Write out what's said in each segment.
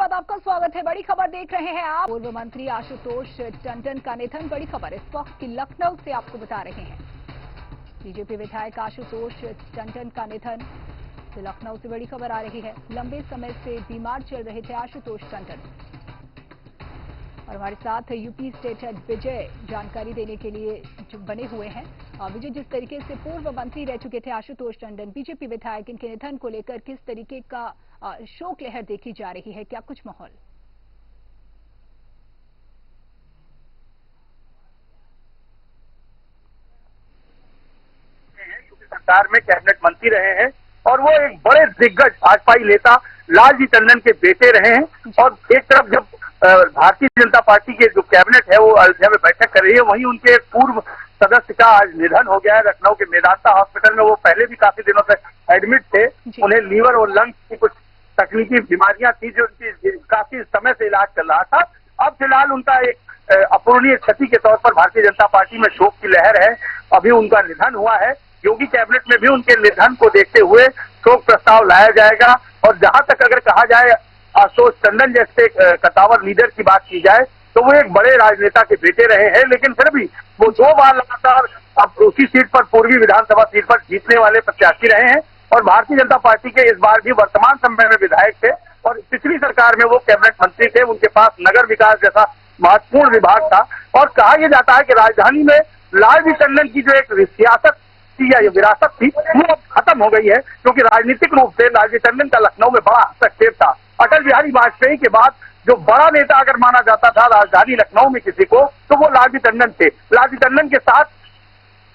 बाद आपका स्वागत है। बड़ी खबर देख रहे हैं आप। पूर्व मंत्री आशुतोष टंडन का निधन, बड़ी खबर इस वक्त की लखनऊ से आपको बता रहे हैं। बीजेपी विधायक आशुतोष टंडन का निधन, तो लखनऊ से बड़ी खबर आ रही है। लंबे समय से बीमार चल रहे थे आशुतोष टंडन, और हमारे साथ यूपी स्टेट हेड विजय जानकारी देने के लिए बने हुए हैं। विजय, जिस तरीके से पूर्व मंत्री रह चुके थे आशुतोष टंडन, बीजेपी विधायक, इनके निधन को लेकर किस तरीके का शोक लहर देखी जा रही है, क्या कुछ माहौल? सरकार में कैबिनेट मंत्री रहे हैं और वो एक बड़े दिग्गज भाजपाई नेता लालजी टंडन के बेटे रहे हैं। और एक तरफ जब भारतीय जनता पार्टी के जो कैबिनेट है वो अयोध्या में बैठक कर रही है, वहीं उनके पूर्व सदस्य का आज निधन हो गया है। लखनऊ के मेदांता हॉस्पिटल में वो पहले भी काफी दिनों तक एडमिट थे। उन्हें लीवर और लंग्स की कुछ तकनीकी बीमारियां थी जो उनकी काफी समय से इलाज चल रहा था। अब फिलहाल उनका एक अपूरणीय क्षति के तौर पर भारतीय जनता पार्टी में शोक की लहर है। अभी उनका निधन हुआ है। योगी कैबिनेट में भी उनके निधन को देखते हुए शोक प्रस्ताव लाया जाएगा। और जहां तक अगर कहा जाए आशुतोष टंडन जैसे कद्दावर लीडर की बात की जाए तो वो एक बड़े राजनेता के बेटे रहे हैं, लेकिन फिर भी वो 2 बार लगातार अब उसी सीट पर, पूर्वी विधानसभा सीट पर जीतने वाले प्रत्याशी रहे हैं। और भारतीय जनता पार्टी के इस बार भी वर्तमान समय में विधायक थे और पिछली सरकार में वो कैबिनेट मंत्री थे। उनके पास नगर विकास जैसा महत्वपूर्ण विभाग था। और कहा यह जाता है कि राजधानी में लालजी टंडन की जो एक सियासत थी या विरासत थी वो अब खत्म हो गई है, क्योंकि राजनीतिक रूप से लालजी टंडन का लखनऊ में बड़ा हस्तक्षेप था। अटल बिहारी वाजपेयी के बाद जो बड़ा नेता अगर माना जाता था राजधानी लखनऊ में किसी को, तो वो लालजी टंडन थे। लालजी टंडन के साथ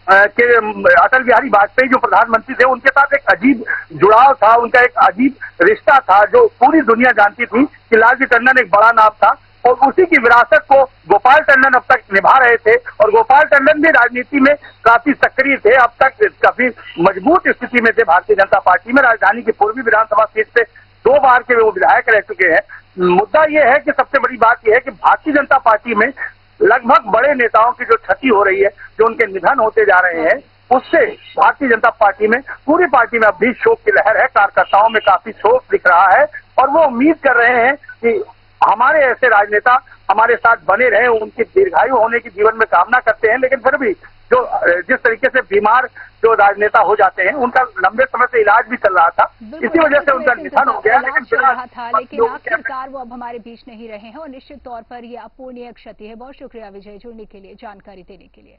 अटल बिहारी वाजपेयी जो प्रधानमंत्री थे, उनके साथ एक अजीब जुड़ाव था, उनका एक अजीब रिश्ता था जो पूरी दुनिया जानती थी कि लालजी टंडन एक बड़ा नाम था। और उसी की विरासत को गोपाल टंडन अब तक निभा रहे थे। और गोपाल टंडन भी राजनीति में काफी सक्रिय थे, अब तक काफी मजबूत स्थिति में थे भारतीय जनता पार्टी में। राजधानी की पूर्वी विधानसभा सीट से 2 बार के वो विधायक रह चुके हैं। मुद्दा यह है कि सबसे बड़ी बात यह है कि भारतीय जनता पार्टी में लगभग बड़े नेताओं की जो क्षति हो रही है, जो उनके निधन होते जा रहे हैं, उससे भारतीय जनता पार्टी में, पूरी पार्टी में अब भी शोक की लहर है। कार्यकर्ताओं में काफी शोक दिख रहा है और वो उम्मीद कर रहे हैं कि हमारे ऐसे राजनेता हमारे साथ बने रहे, उनकी दीर्घायु होने की जीवन में कामना करते हैं। लेकिन फिर भी जो जिस तरीके से बीमार जो राजनेता हो जाते हैं, उनका लंबे समय से इलाज भी चल रहा था, इसी वजह से उनका निधन हो गया। लेकिन आखिरकार वो अब हमारे बीच नहीं रहे हैं और निश्चित तौर पर ये अपूरणीय क्षति है। बहुत शुक्रिया विजय, जुड़ने के लिए, जानकारी देने के लिए।